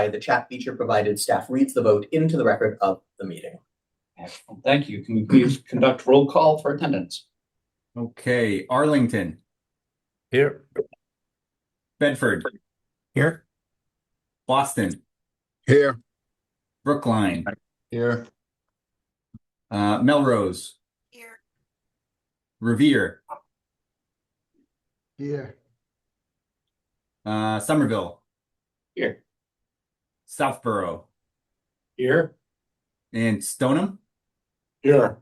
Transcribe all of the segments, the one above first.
the chat feature provided, staff reads the vote into the record of the meeting. Excellent. Thank you. Can we please conduct roll call for attendance? Okay. Arlington. Here. Bedford. Here. Boston. Here. Brookline. Here. Melrose. Here. Revere. Here. Somerville. Here. Southborough. Here. And Stoneham. Here.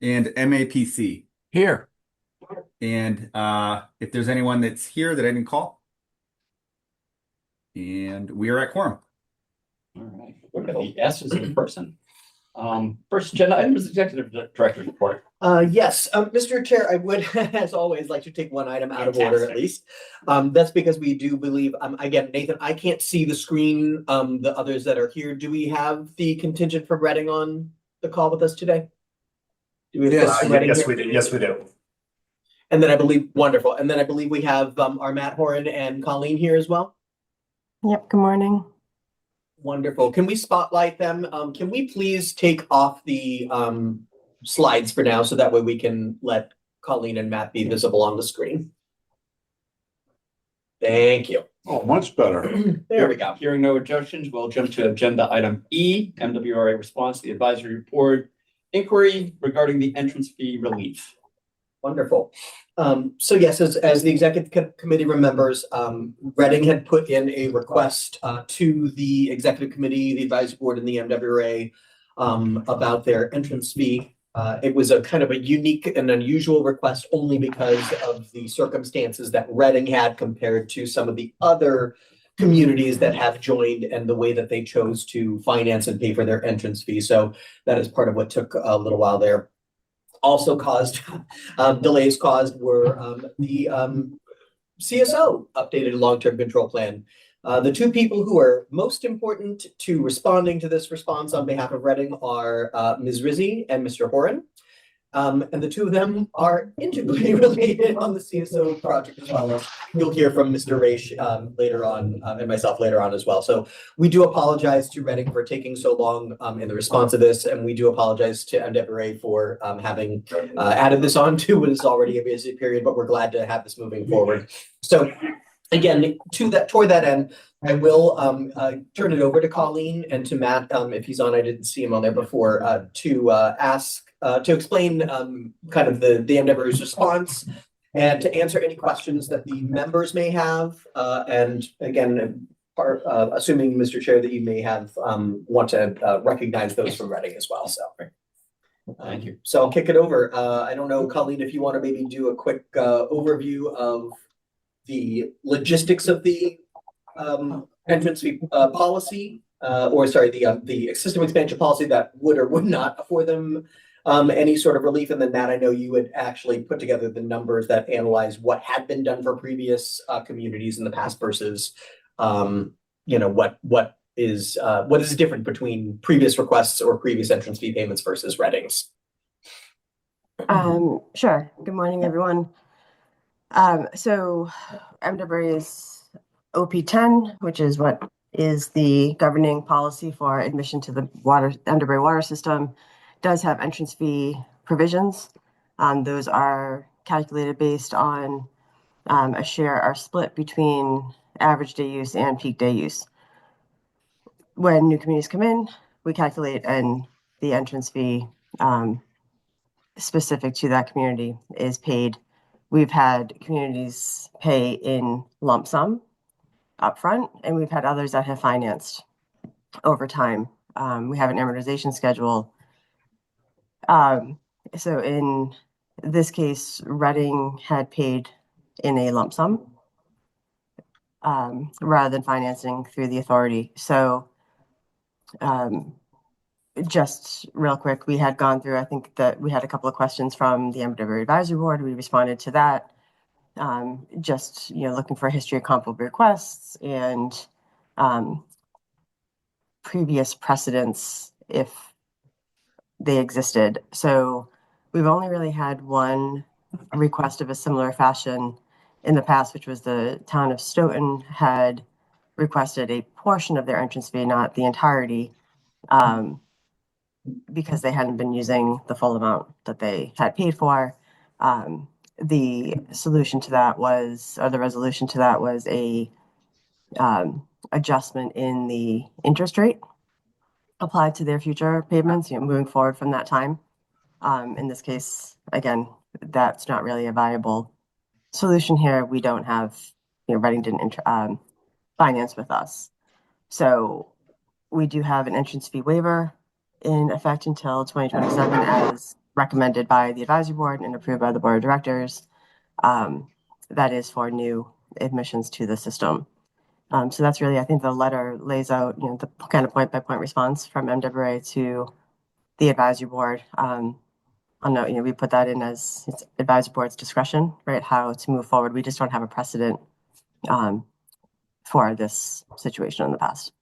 And MAPC. Here. And if there's anyone that's here that I didn't call. And we are at quorum. All right. Look at the S's in person. First agenda item is executive director's report. Yes, Mr. Chair, I would, as always, like to take one item out of order at least. That's because we do believe, again, Nathan, I can't see the screen, the others that are here. Do we have the contingent from Reading on the call with us today? Do we yes, we do. Yes, we do. And then I believe, wonderful. And then I believe we have our Matt Horan and Colleen here as well. Yep, good morning. Wonderful. Can we spotlight them? Can we please take off the slides for now so that way we can let Colleen and Matt be visible on the screen? Thank you. Oh, much better. There we go. Hearing no objections, we'll jump to agenda item E, MWRA response to the advisory report inquiry regarding the entrance fee relief. Wonderful. So yes, as the executive committee remembers, Reading had put in a request to the executive committee, the advisory board, and the MWRA about their entrance fee. It was a kind of a unique and unusual request only because of the circumstances that Reading had compared to some of the other communities that have joined and the way that they chose to finance and pay for their entrance fee. So that is part of what took a little while there. Also caused delays were the CSO updated long-term control plan. The two people who are most important to responding to this response on behalf of Reading are Ms. Rizzi and Mr. Horan. And the two of them are intimately related on the CSO project as well. You'll hear from Mr. Raish later on and myself later on as well. So we do apologize to Reading for taking so long in the response to this, and we do apologize to MWRA for having added this on to what is already a busy period, but we're glad to have this moving forward. So again, toward that end, I will turn it over to Colleen and to Matt, if he's on. I didn't see him on there before, to explain kind of the MWRA's response and to answer any questions that the members may have. And again, assuming, Mr. Chair, that you may have want to recognize those from Reading as well. So Thank you. So I'll kick it over. I don't know, Colleen, if you want to maybe do a quick overview of the logistics of the entrance fee policy, or sorry, the system expansion policy that would or would not afford them any sort of relief. And then Matt, I know you would actually put together the numbers that analyze what had been done for previous communities in the past versus, what is different between previous requests or previous entrance fee payments versus Reading's. Sure. Good morning, everyone. So MWRA's OP10, which is what is the governing policy for admission to the MWRA water system, does have entrance fee provisions. Those are calculated based on a split between average day use and peak day use. When new communities come in, we calculate the entrance fee specific to that community is paid. We've had communities pay in lump sum upfront, and we've had others that have financed over time. We have an amortization schedule. So in this case, Reading had paid in a lump sum rather than financing through the authority. So just real quick, we had gone through, I think that we had a couple of questions from the MWRA Advisory Board. We responded to that. Just, looking for a history of comparable requests and previous precedents if they existed. So we've only really had one request of a similar fashion in the past, which was the town of Stoughton had requested a portion of their entrance fee, not the entirety, because they hadn't been using the full amount that they had paid for. The solution to that was, or the resolution to that was a adjustment in the interest rate applied to their future payments, moving forward from that time. In this case, again, that's not really a viable solution here. We don't have, Reading didn't finance with us. So we do have an entrance fee waiver in effect until 2027 as recommended by the advisory board and approved by the board of directors. That is for new admissions to the system. So that's really, I think the letter lays out, the kind of point by point response from MWRA to the advisory board. I'll note, we put that in as it's advisory board's discretion, right? How to move forward. We just don't have a precedent for this situation in the past.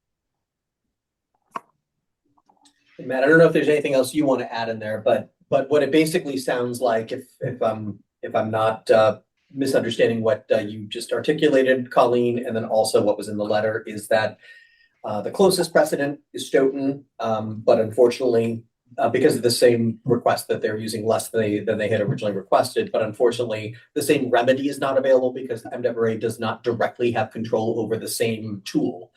Matt, I don't know if there's anything else you want to add in there, but what it basically sounds like, if I'm not misunderstanding what you just articulated, Colleen, and then also what was in the letter, is that the closest precedent is Stoughton, but unfortunately, because of the same request that they're using less than they had originally requested, but unfortunately, the same remedy is not available because MWRA does not directly have control over the same tool.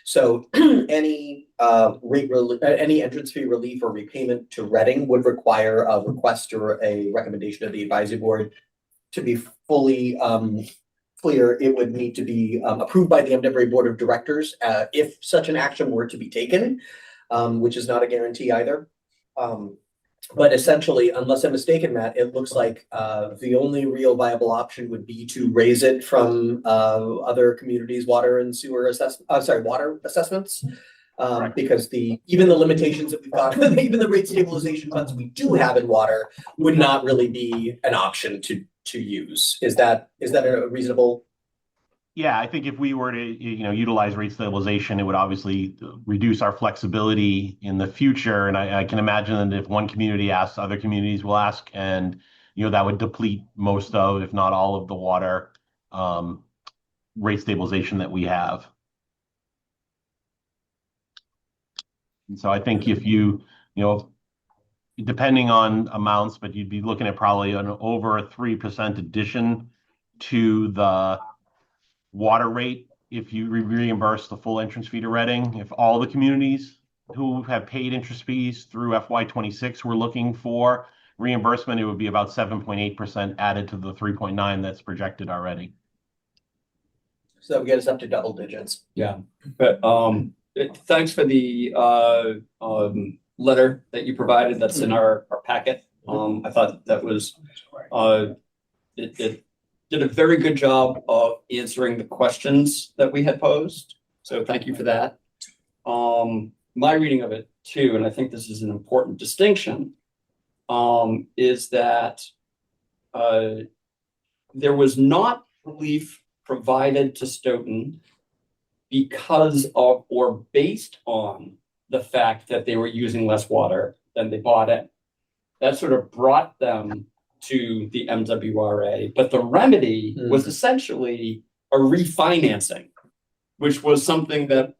So any entrance fee relief or repayment to Reading would require a request or a recommendation of the advisory board. To be fully clear, it would need to be approved by the MWRA board of directors if such an action were to be taken, which is not a guarantee either. But essentially, unless I'm mistaken, Matt, it looks like the only real viable option would be to raise it from other communities' water and sewer water assessments. Because even the limitations that we've got, even the rate stabilization funds we do have in water would not really be an option to use. Is that a reasonable? Yeah, I think if we were to, utilize rate stabilization, it would obviously reduce our flexibility in the future. And I can imagine that if one community asks, other communities will ask, and that would deplete most of, if not all of the water rate stabilization that we have. And so I think if depending on amounts, but you'd be looking at probably an over a 3% addition to the water rate if you reimburse the full entrance fee to Reading. If all the communities who have paid interest fees through FY26 were looking for reimbursement, it would be about 7.8% added to the 3.9 that's projected already. So that would get us up to double digits. Yeah, but thanks for the letter that you provided. That's in our packet. I thought that was it did a very good job of answering the questions that we had posed. So thank you for that. My reading of it too, and I think this is an important distinction, is that there was not relief provided to Stoughton because of or based on the fact that they were using less water than they bought in. That sort of brought them to the MWRA, but the remedy was essentially a refinancing, which was something that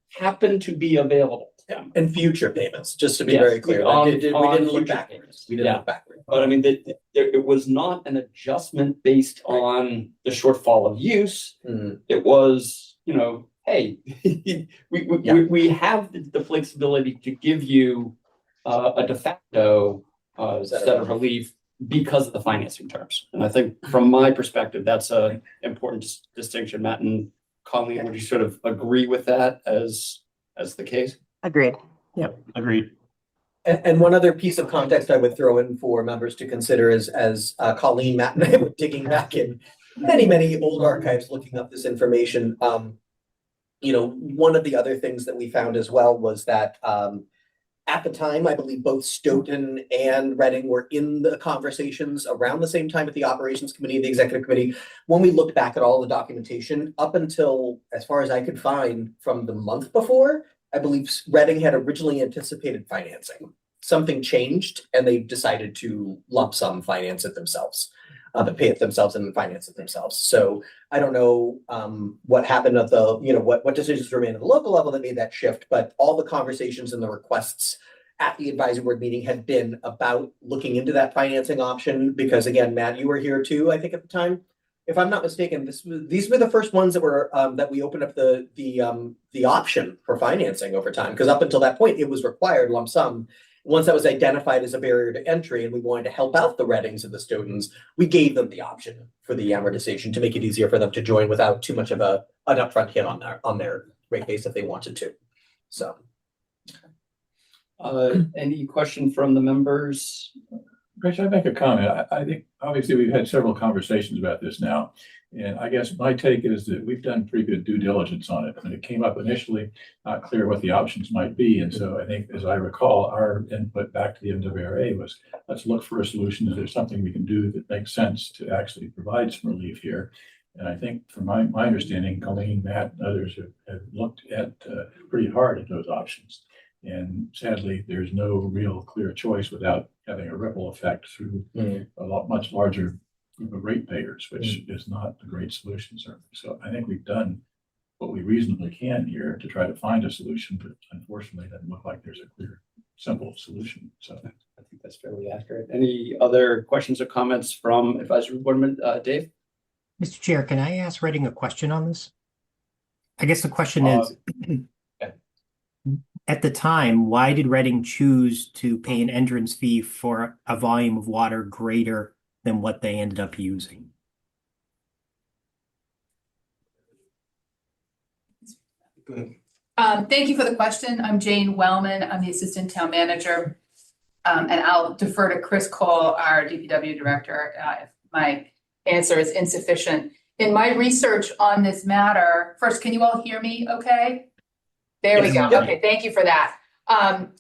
happened to be available to them. And future payments, just to be very clear. We didn't look backwards. We didn't look backwards. But I mean, it was not an adjustment based on the shortfall of use. It was, hey, we have the flexibility to give you a de facto set of relief because of the financing terms. And I think from my perspective, that's an important distinction. Matt and Colleen, would you sort of agree with that as the case? Agreed. Yep. Agreed. And one other piece of context I would throw in for members to consider is as Colleen, Matt, and I were digging back in many old archives looking up this information. One of the other things that we found as well was that at the time, I believe both Stoughton and Reading were in the conversations around the same time at the operations committee, the executive committee. When we looked back at all the documentation up until, as far as I could find, from the month before, I believe Reading had originally anticipated financing. Something changed and they decided to lump sum finance it themselves. that pay it themselves and finance it themselves. So I don't know what happened at the, what decisions were made at the local level that made that shift, but all the conversations and the requests at the advisory board meeting had been about looking into that financing option, because again, Matt, you were here too, I think at the time. If I'm not mistaken, these were the first ones that were that we opened up the option for financing over time, because up until that point it was required lump sum. Once that was identified as a barrier to entry and we wanted to help out the Reddings and the Stoughton's, we gave them the option for the amortization to make it easier for them to join without too much of an upfront hit on their rate base if they wanted to. So any question from the members? Rich, I'd make a comment. I think obviously we've had several conversations about this now. And I guess my take is that we've done pretty good due diligence on it. When it came up initially, not clear what the options might be. And so I think, as I recall, our input back to the MWRA was, let's look for a solution. Is there something we can do that makes sense to actually provide some relief here? And I think from my understanding, Colleen, Matt, and others have looked at pretty hard at those options. And sadly, there's no real clear choice without having a ripple effect through a lot much larger group of ratepayers, which is not a great solution, certainly. So I think we've done what we reasonably can here to try to find a solution, but unfortunately, it doesn't look like there's a clear, simple solution. So I think that's fairly accurate. Any other questions or comments from advisory board member Dave? Mr. Chair, can I ask Redding a question on this? I guess the question is, at the time, why did Redding choose to pay an entrance fee for a volume of water greater than what they ended up using? Thank you for the question. I'm Jane Wellman. I'm the assistant town manager. And I'll defer to Chris Cole, our DPW director, if my answer is insufficient. In my research on this matter, first, can you all hear me okay? There we go. Okay, thank you for that.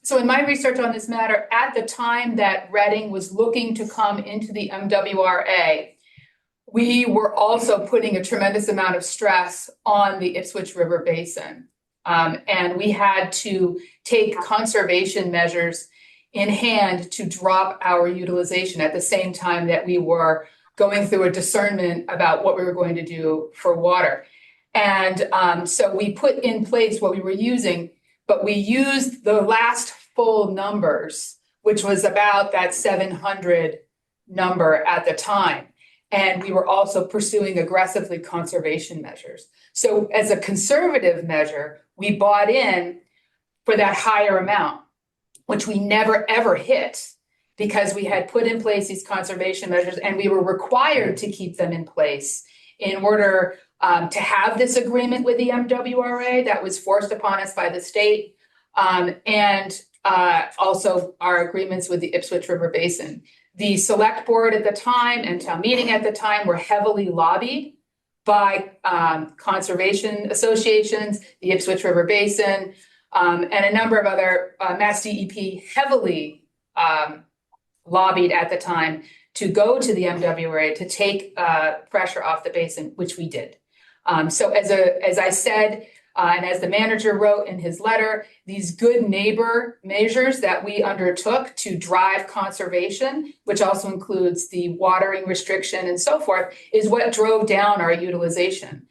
So in my research on this matter, at the time that Redding was looking to come into the MWRA, we were also putting a tremendous amount of stress on the Ipswich River Basin. And we had to take conservation measures in hand to drop our utilization at the same time that we were going through a discernment about what we were going to do for water. And so we put in place what we were using, but we used the last full numbers, which was about that 700 number at the time. And we were also pursuing aggressively conservation measures. So as a conservative measure, we bought in for that higher amount, which we never ever hit because we had put in place these conservation measures and we were required to keep them in place in order to have this agreement with the MWRA that was forced upon us by the state, and also our agreements with the Ipswich River Basin. The select board at the time and town meeting at the time were heavily lobbied by conservation associations, the Ipswich River Basin, and a number of other Mass DEP heavily lobbied at the time to go to the MWRA to take pressure off the basin, which we did. So as I said, and as the manager wrote in his letter, these good neighbor measures that we undertook to drive conservation, which also includes the watering restriction and so forth, is what drove down our utilization.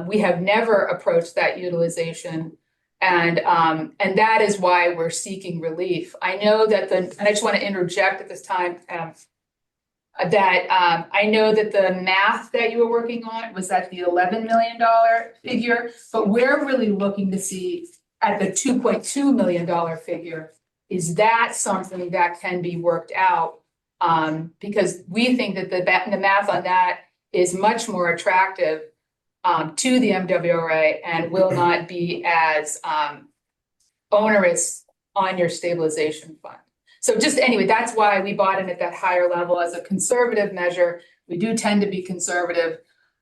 We have never approached that utilization, and that is why we're seeking relief. I know that and I just want to interject at this time, that I know that the math that you were working on was at the $11 million figure, but we're really looking to see at the $2.2 million figure, is that something that can be worked out? Because we think that the math on that is much more attractive to the MWRA and will not be as onerous on your stabilization fund. So just anyway, that's why we bought in at that higher level as a conservative measure. We do tend to be conservative.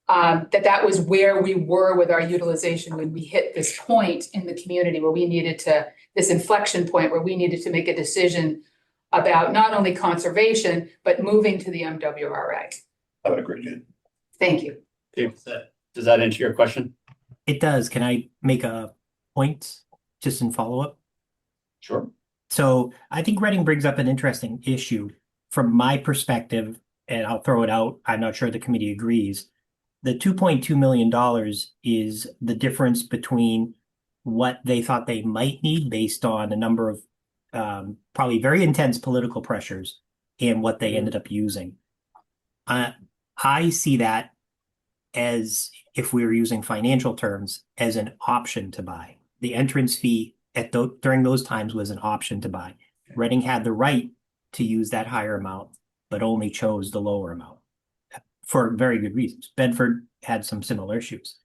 That was where we were with our utilization when we hit this point in the community where we needed this inflection point where we needed to make a decision about not only conservation, but moving to the MWRA. I would agree, Jen. Thank you. Dave, does that answer your question? It does. Can I make a point just in follow-up? Sure. So I think Redding brings up an interesting issue. From my perspective, and I'll throw it out, I'm not sure the committee agrees. The $2.2 million is the difference between what they thought they might need based on a number of probably very intense political pressures and what they ended up using. I see that as, if we were using financial terms, as an option to buy. The entrance fee during those times was an option to buy. Reading had the right to use that higher amount, but only chose the lower amount for very good reasons. Bedford had some similar issues.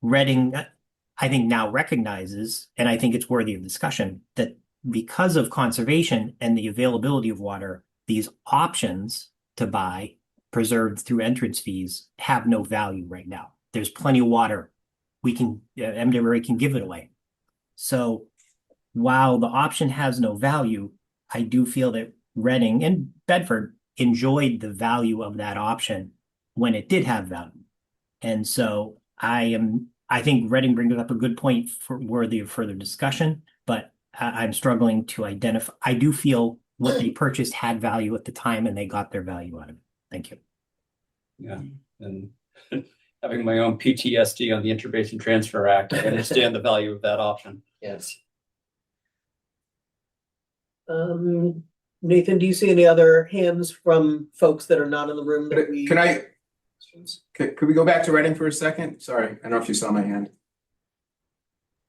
Reading, I think, now recognizes, and I think it's worthy of discussion, that because of conservation and the availability of water, these options to buy preserved through entrance fees have no value right now. There's plenty of water. MWRA can give it away. So while the option has no value, I do feel that Reading and Bedford enjoyed the value of that option when it did have value. And so I think Reading brings up a good point worthy of further discussion, but I'm struggling to identify. I do feel what they purchased had value at the time and they got their value out of it. Thank you. Yeah, and having my own PTSD on the Interbasin Transfer Act, I understand the value of that option. Yes. Nathan, do you see any other hands from folks that are not in the room that we? Could we go back to Reading for a second? Sorry, I don't know if you saw my hand.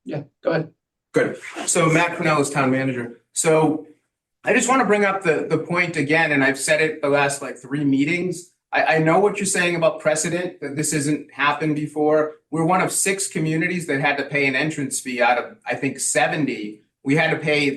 Yeah, go ahead. Good. So Matt Cornell is town manager. So I just want to bring up the point again, and I've said it the last like 3 meetings. I know what you're saying about precedent, that this hasn't happened before. We're one of 6 communities that had to pay an entrance fee out of, I think, 70. We had to pay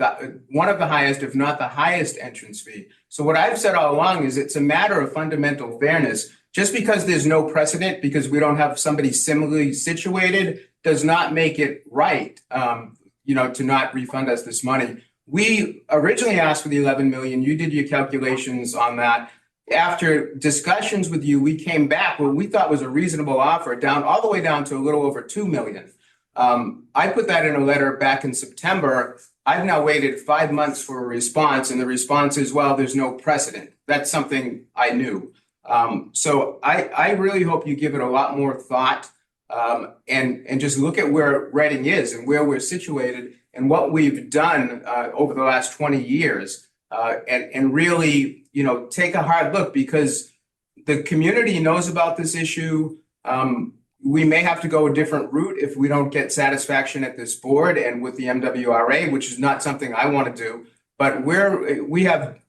one of the highest, if not the highest, entrance fee. So what I've said all along is it's a matter of fundamental fairness. Just because there's no precedent, because we don't have somebody similarly situated, does not make it right, to not refund us this money. We originally asked for the 11 million. You did your calculations on that. After discussions with you, we came back what we thought was a reasonable offer, down all the way down to a little over 2 million. I put that in a letter back in September. I've now waited 5 months for a response, and the response is, well, there's no precedent. That's something I knew. So I really hope you give it a lot more thought and just look at where Reading is and where we're situated and what we've done over the last 20 years and really, take a hard look, because the community knows about this issue. We may have to go a different route if we don't get satisfaction at this board and with the MWRA, which is not something I want to do. But we have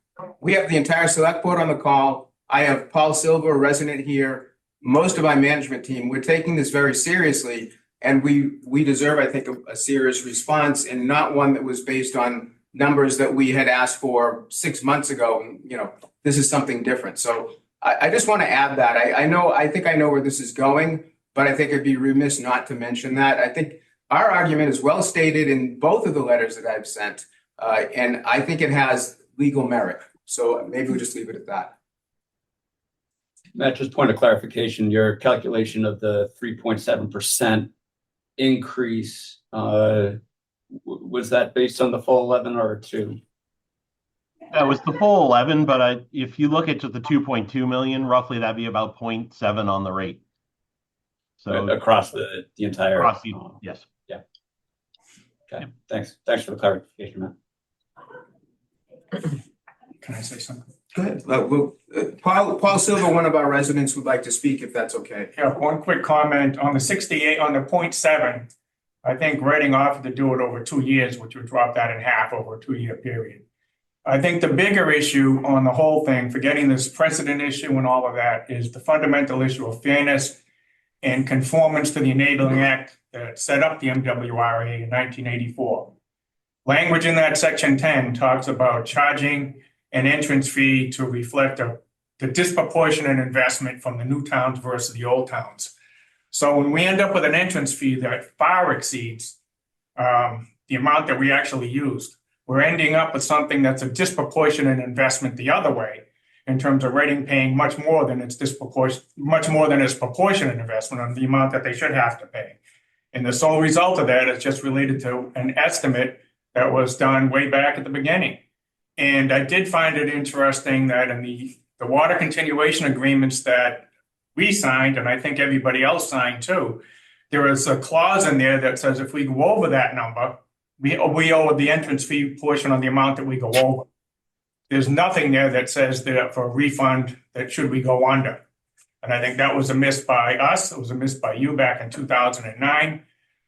the entire select board on the call. I have Paul Silva, a resident here, most of my management team. We're taking this very seriously, and we deserve, I think, a serious response, and not one that was based on numbers that we had asked for 6 months ago. This is something different. So I just want to add that. I think I know where this is going, but I think it'd be remiss not to mention that. I think our argument is well stated in both of the letters that I've sent, and I think it has legal merit. So maybe we'll just leave it at that. Matt, just point of clarification, your calculation of the 3.7% increase, was that based on the full 11 or 2? That was the full 11, but if you look at just the 2.2 million, roughly that'd be about 0.7 on the rate. So across the entire. Yes. Yeah. Okay. Yeah. Thanks for the clarification, Matt. Can I say something? Go ahead. Paul Silva, one of our residents, would like to speak, if that's okay. Yeah, one quick comment on the 68, on the 0.7. I think Reading offered to do it over 2 years, which would drop that in half over a 2-year period. I think the bigger issue on the whole thing, forgetting this precedent issue and all of that, is the fundamental issue of fairness and conformance to the Enabling Act that set up the MWRA in 1984. Language in that section 10 talks about charging an entrance fee to reflect the disproportionate investment from the new towns versus the old towns. So when we end up with an entrance fee that far exceeds the amount that we actually used, we're ending up with something that's a disproportionate investment the other way, in terms of Reading paying much more than its proportionate investment on the amount that they should have to pay. And the sole result of that is just related to an estimate that was done way back at the beginning. And I did find it interesting that in the the water continuation agreements that we signed, and I think everybody else signed too, there is a clause in there that says if we go over that number, we owe the entrance fee portion on the amount that we go over. There's nothing there that says that for a refund that should we go under. And I think that was a miss by us. It was a miss by you back in 2009.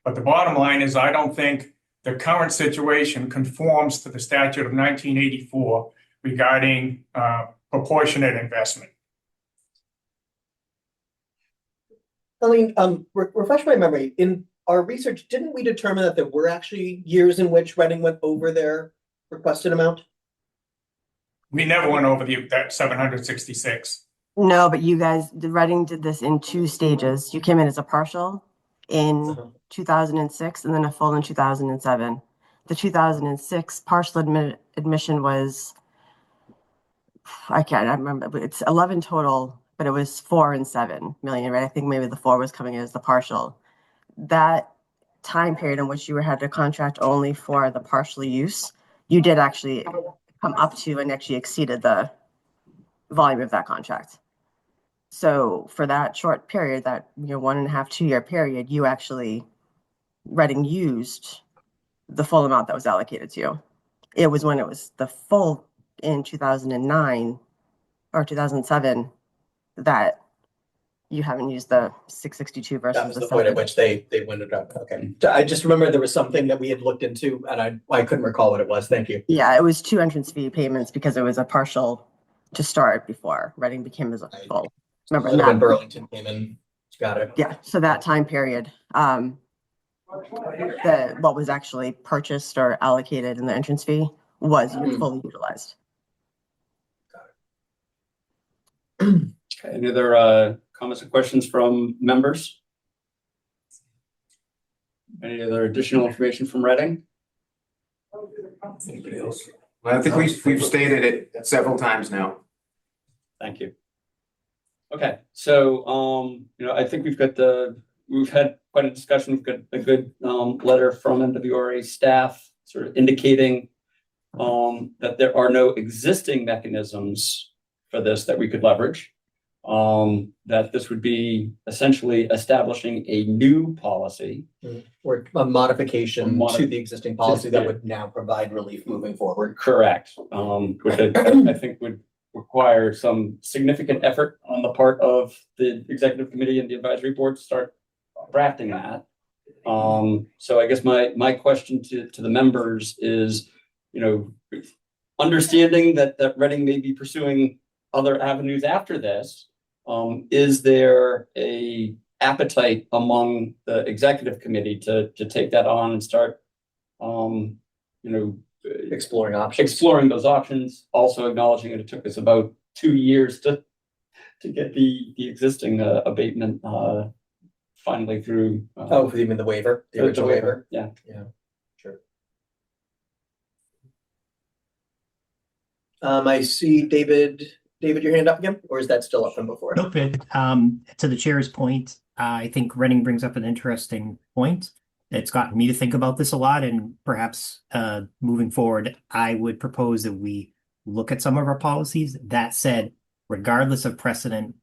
But the bottom line is I don't think the current situation conforms to the statute of 1984 regarding proportionate investment. Colleen, refresh my memory. In our research, didn't we determine that there were actually years in which Reading went over their requested amount? We never went over that 766. No, but you guys, the Reading did this in 2 stages. You came in as a partial in 2006 and then a full in 2007. The 2006 partial admission was, I can't remember, but it's 11 total, but it was 4 and 7 million, right? I think maybe the 4 was coming in as the partial. That time period in which you had a contract only for the partial use, you did actually come up to and actually exceeded the volume of that contract. So for that short period, that 1.5, 2 year period, you actually Reading used the full amount that was allocated to you. It was when it was the full in 2009 or 2007 that you haven't used the 662 versus That was the the point at 7. which they winded up. Okay. I just remember there was something that we had looked into and I couldn't recall what it was. Thank you. Yeah, it was 2 entrance fee payments because it was a partial to start before Reading became as a full. Remember When that? Burlington came in. Got it. Yeah, so that time period, what was actually purchased or allocated in the entrance fee was fully utilized. Okay, any other comments or questions from members? Any other additional information from Reading? Anybody else? Well, I think we've stated it several times now. Thank you. Okay, so I think we've had quite a discussion. We've got a good letter from MWRA staff sort of indicating that there are no existing mechanisms for this that we could leverage. That this would be essentially establishing a new policy or a modification to the existing policy that would now provide relief moving forward. Correct. Which I think would require some significant effort on the part of the executive committee and the advisory board to start drafting that. So I guess my question to the members is, understanding that Reading may be pursuing other avenues after this, is there a appetite among the executive committee to take that on and start, exploring those options, also acknowledging that it took us about 2 years to get the existing abatement finally through. You mean the waiver, the original waiver? Yeah. Sure. I see David, your hand up again, or is that still up from before? Nope. To the chair's point, I think Reading brings up an interesting point. It's gotten me to think about this a lot, and perhaps moving forward, I would propose that we look at some of our policies. That said, regardless of precedent,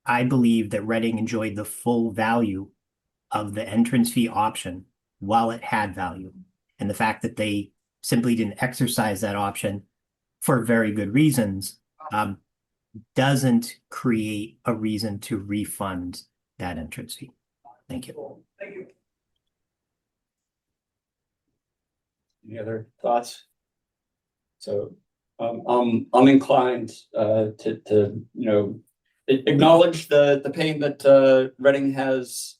I believe that Reading enjoyed the full value of the entrance fee option while it had value. And the fact that they simply didn't exercise that option for very good reasons doesn't create a reason to refund that entrance fee. Thank you. Any other thoughts? So I'm inclined to acknowledge the pain that Reading has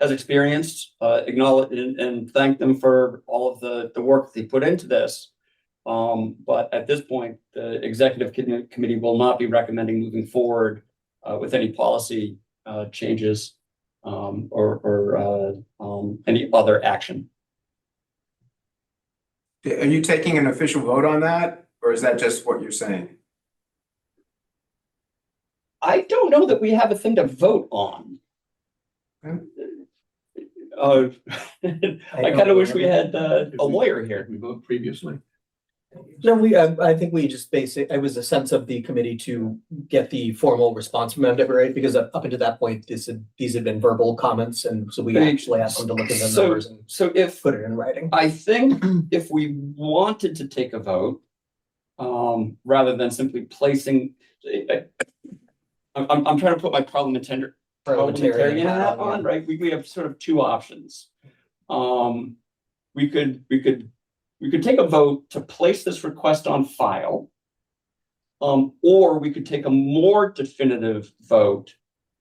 experienced, acknowledge and thank them for all of the work they put into this. But at this point, the executive committee will not be recommending moving forward with any policy changes or any other action. Are you taking an official vote on that, or is that just what you're saying? I don't know that we have a thing to vote on. I kind of wish we had a lawyer here. We voted previously. No, I think we just it was a sense of the committee to get the formal response from MWRA, because up until that point, these had been verbal comments, and so we actually asked them to look at the numbers and So if, put it in writing. I think if we wanted to take a vote, rather than simply placing, I'm trying to put my parliamentarian hat on, right? We have sort of two options. We could take a vote to place this request on file. Or we could take a more definitive vote.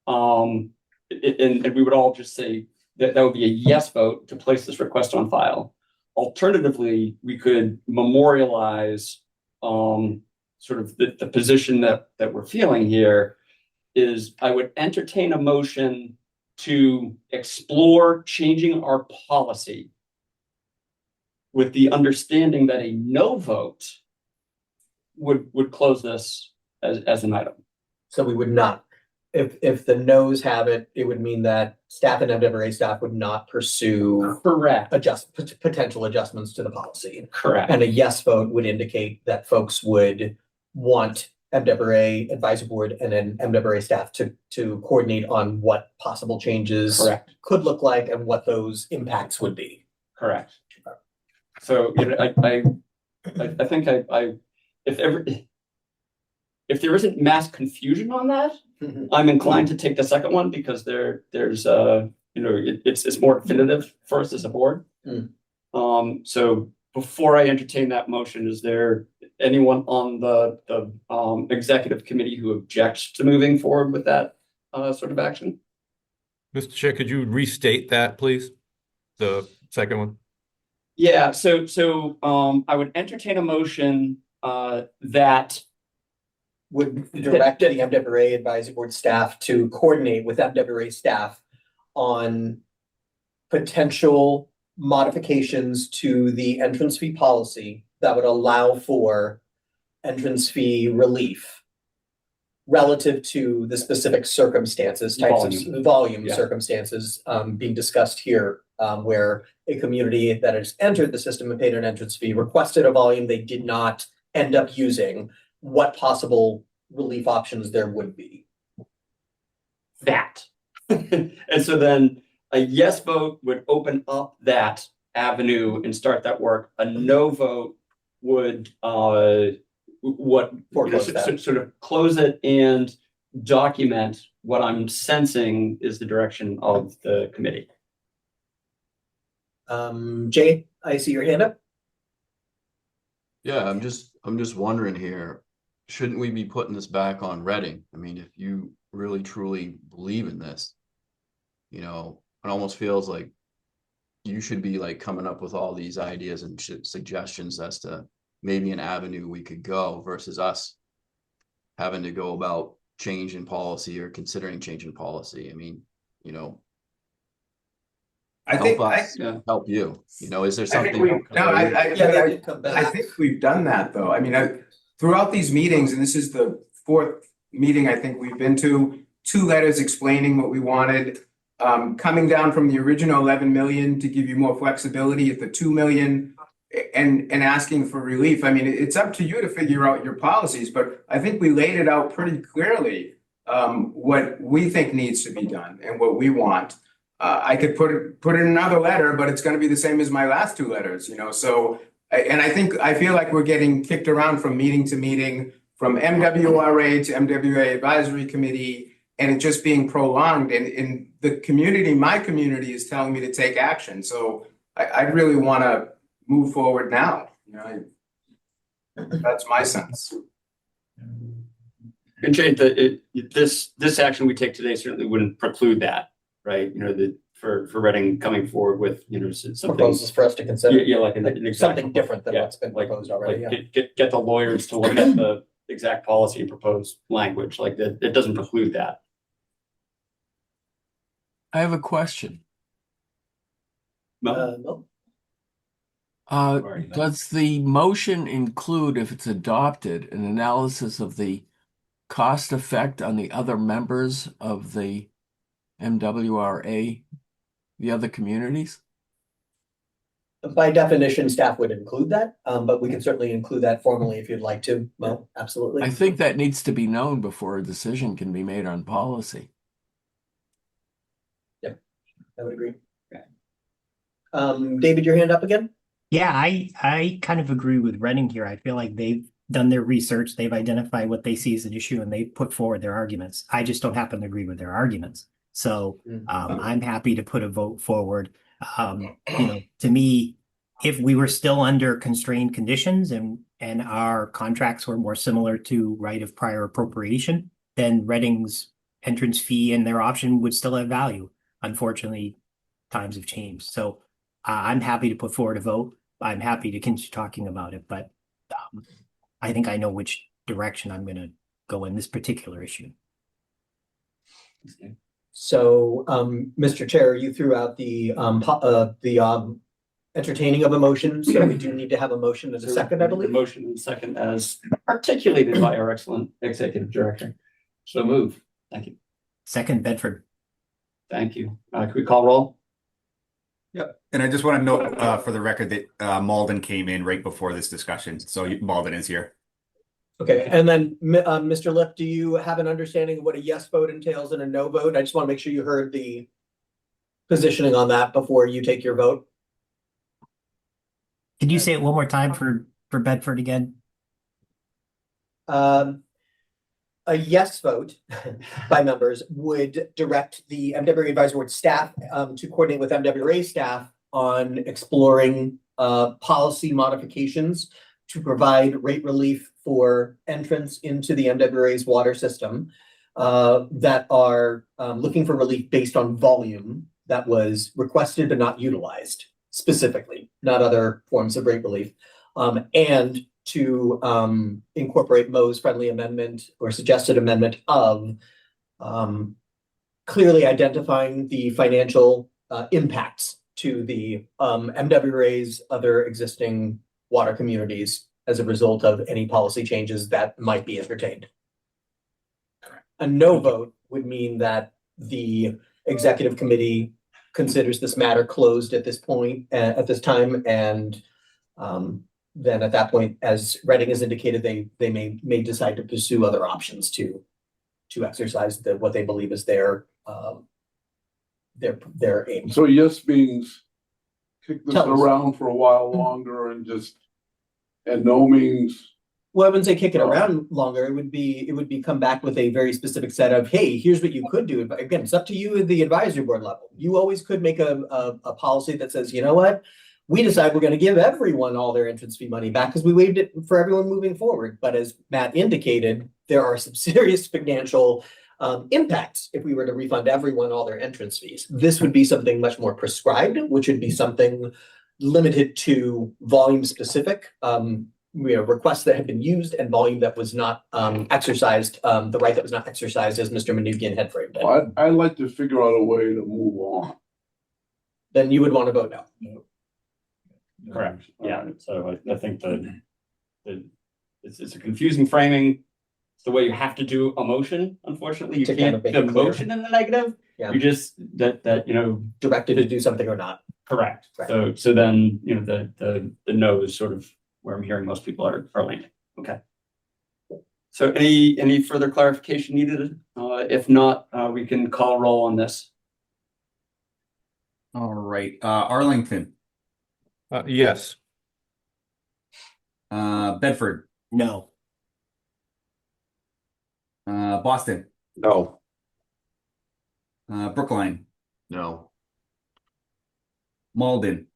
And we would all just say that would be a yes vote to place this request on file. Alternatively, we could memorialize sort of the position that we're feeling here is I would entertain a motion to explore changing our policy with the understanding that a no vote would close this as an item. So we would not, if the noes have it, it would mean that staff and MWRA staff would not pursue Correct. potential adjustments to the policy. Correct. And a yes vote would indicate that folks would want MWRA advisory board and then MWRA staff to coordinate on what possible changes Correct. could look like and what those impacts would be. Correct. So I think if there isn't mass confusion on that, I'm inclined to take the second one because there's it's more definitive for us as a board. So before I entertain that motion, is there anyone on the executive committee who objects to moving forward with that sort of action? Mr. Chair, could you restate that, please? The second one? Yeah, so I would entertain a motion that would direct the MWRA advisory board staff to coordinate with MWRA staff on potential modifications to the entrance fee policy that would allow for entrance fee relief relative to the specific circumstances, types of volume circumstances being discussed here, where a community that has entered the system and paid an entrance fee requested a volume they did not end up using, what possible relief options there would be. That. And so then a yes vote would open up that avenue and start that work. A no vote would sort of close it and document what I'm sensing is the direction of the committee. Jay, I see your hand up. Yeah, I'm just wondering here, shouldn't we be putting this back on Reading? I mean, if you really truly believe in this, it almost feels like you should be like coming up with all these ideas and suggestions as to maybe an avenue we could go versus us having to go about changing policy or considering changing policy. I mean, I think help you. Is there something? I think we've done that though. I mean, throughout these meetings, and this is the fourth meeting I think we've been to, 2 letters explaining what we wanted, coming down from the original 11 million to give you more flexibility at the 2 million, and asking for relief. I mean, it's up to you to figure out your policies, but I think we laid it out pretty clearly, what we think needs to be done and what we want. I could put in another letter, but it's going to be the same as my last 2 letters, so, and I feel like we're getting kicked around from meeting to meeting, from MWRA to MWRA advisory committee, and it just being prolonged. And the community, my community, is telling me to take action. So I really want to move forward now. That's my sense. And Jay, this action we take today certainly wouldn't preclude that, right? For Reading coming forward with something Proposals for us to consider. Yeah, like an exact something different than what's been proposed already. Get the lawyers to look at the exact policy and proposed language. Like that, it doesn't preclude that. I have a question. No. Does the motion include, if it's adopted, an analysis of the cost effect on the other members of the MWRA, the other communities? By definition, staff would include that, but we can certainly include that formally if you'd like to. Well, absolutely. I think that needs to be known before a decision can be made on policy. I would agree. David, your hand up again? Yeah, I kind of agree with Reading here. I feel like they've done their research, they've identified what they see as an issue, and they've put forward their arguments. I just don't happen to agree with their arguments. So I'm happy to put a vote forward. To me, if we were still under constrained conditions and our contracts were more similar to right of prior appropriation, then Reading's entrance fee and their option would still have value. Unfortunately, times have changed. So I'm happy to put forward a vote. I'm happy to continue talking about it, but I think I know which direction I'm going to go in this particular issue. So, Mr. Chair, you threw out the entertaining of a motion, so we do need to have a motion as a second, I believe. The motion and second as articulated by our excellent executive director. So move. Thank you. Second, Bedford. Thank you. Can we call roll? Yep. And I just want to note for the record that Malden came in right before this discussion. So Malden is here. Okay, and then Mr. Lip, do you have an understanding of what a yes vote entails and a no vote? I just want to make sure you heard the positioning on that before you take your vote. Could you say it one more time for Bedford again? A yes vote by members would direct the MWRA Advisory Board staff to coordinate with MWRA staff on exploring policy modifications to provide rate relief for entrance into the MWRA's water system that are looking for relief based on volume that was requested but not utilized specifically, not other forms of rate relief, and to incorporate Mo's friendly amendment or suggested amendment of clearly identifying the financial impacts to the MWRA's other existing water communities as a result of any policy changes that might be entertained. A no vote would mean that the executive committee considers this matter closed at this point, at this time, and then at that point, as Reading has indicated, they may decide to pursue other options to exercise what they believe is their aim. So yes means kick this Tell us. around for a while longer and no means. Well, I wouldn't say kick it around longer. It would be come back with a very specific set of, hey, here's what you could do. But again, it's up to you at the advisory board level. You always could make a policy that says, you know what? We decide we're going to give everyone all their entrance fee money back because we waived it for everyone moving forward. But as Matt indicated, there are some serious financial impacts if we were to refund everyone all their entrance fees. This would be something much more prescribed, which would be something limited to volume specific requests that have been used and volume that was not exercised, the right that was not exercised as Mr. Manukian had framed it. Well, I'd like to figure out a way to move on. Then you would want to vote no. Correct. Yeah. So I think it's a confusing framing. It's the way you have to do a motion. Unfortunately, you To can't kind of make the it clear. motion in the negative. Yeah. You just that Directed to do something or not. correct. Right. So then the no is sort of where I'm hearing most people are landing. Okay. So any further clarification needed? If not, we can call roll on this. All right. Arlington. Yes. Bedford. No. Boston. No. Brookline. No. Malden.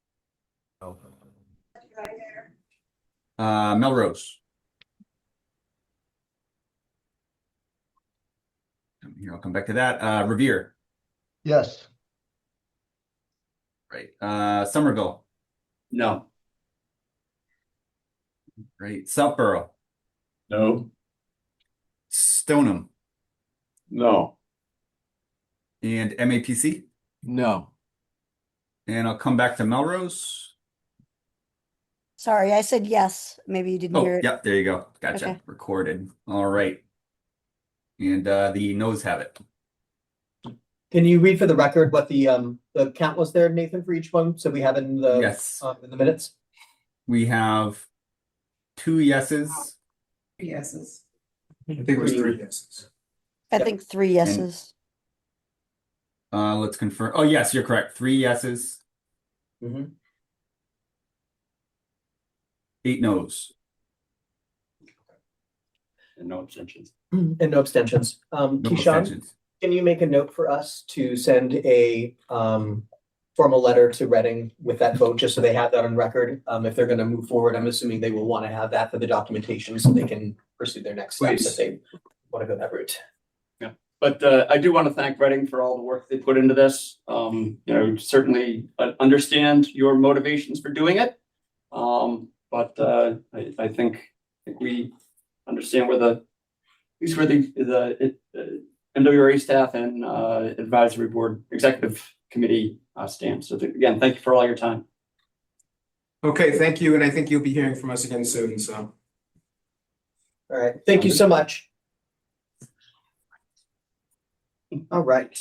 Melrose. Here, I'll come back to that. Revere. Yes. Right. Somerville. No. Right. Southborough. No. Stoneham. No. And MAPC. No. And I'll come back to Melrose. Sorry, I said yes. Maybe you didn't Oh, hear it. yep, there you go. Gotcha. Okay. Recorded. All right. And the noes have it. Can you read for the record what the count was there, Nathan, for each one? So we have it in the Yes, in the minutes. we have 2 yeses. Yeses. I think it was 3 yeses. I Yep. think 3 yeses. Let's confirm. Oh, yes, you're correct. 3 yeses, Mhm. 8 noes. And no abstentions. And no abstentions. No Keyshawn, abstentions. can you make a note for us to send a formal letter to Reading with that vote, just so they have that on record? If they're gonna move forward, I'm assuming they will want to have that for the documentation so they can pursue their next steps if Please. they want to go that route. But I do want to thank Reading for all the work they put into this. Certainly understand your motivations for doing it. But I think we understand where at least where the MWRA staff and advisory board executive committee stand. So again, thank you for all your time. Okay, thank you, and I think you'll be hearing from us again soon, so. All right, thank you so much. All right.